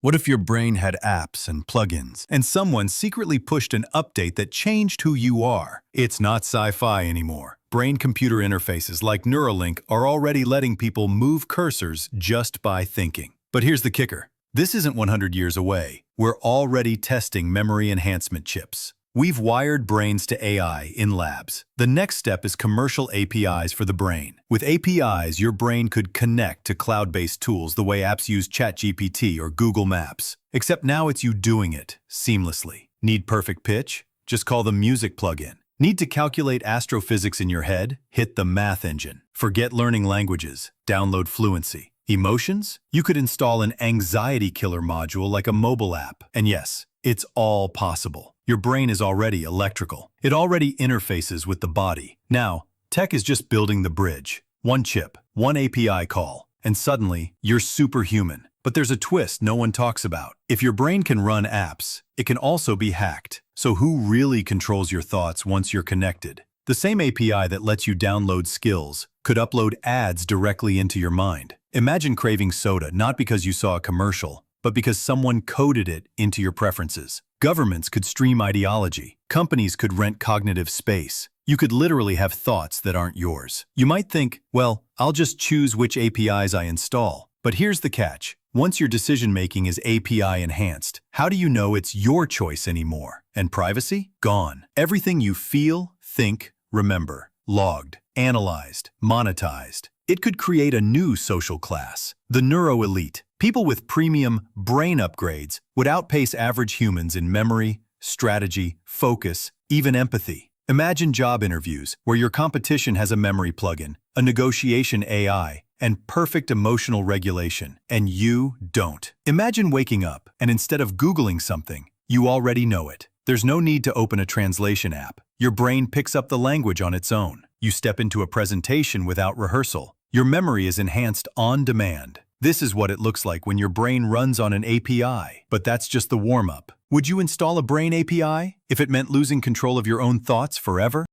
What if your brain had apps and plugins, and someone secretly pushed an update that changed who you are? It's not sci-fi anymore. Brain-computer interfaces like Neuralink are already letting people move cursors just by thinking. But here's the kicker. This isn't 100 years away. We're already testing memory enhancement chips. We've wired brains to AI in labs. The next step is commercial APIs for the brain. With APIs, your brain could connect to cloud-based tools the way apps use ChatGPT or Google Maps. Except now it's you doing it seamlessly. Need perfect pitch? Just call the music plugin. Need to calculate astrophysics in your head? Hit the math engine. Forget learning languages. Download Fluency. Emotions? You could install an anxiety killer module like a mobile app. And yes, it's all possible. Your brain is already electrical. It already interfaces with the body. Now, tech is just building the bridge. One chip, one API call, and suddenly, you're superhuman. But there's a twist no one talks about. If your brain can run apps, it can also be hacked. So who really controls your thoughts once you're connected? The same API that lets you download skills could upload ads directly into your mind. Imagine craving soda not because you saw a commercial, but because someone coded it into your preferences. Governments could stream ideology. Companies could rent cognitive space. You could literally have thoughts that aren't yours. You might think, well, I'll just choose which APIs I install. But here's the catch. Once your decision-making is API enhanced, how do you know it's your choice anymore? And privacy? Gone. Everything you feel, think, remember, logged, analyzed, monetized. It could create a new social class, the neuro elite. People with premium brain upgrades would outpace average humans in memory, strategy, focus, even empathy. Imagine job interviews where your competition has a memory plugin, a negotiation AI, and perfect emotional regulation, and you don't. Imagine waking up and instead of Googling something, you already know it. There's no need to open a translation app. Your brain picks up the language on its own. You step into a presentation without rehearsal. Your memory is enhanced on demand. This is what it looks like when your brain runs on an API. But that's just the warm-up. Would you install a brain API if it meant losing control of your own thoughts forever?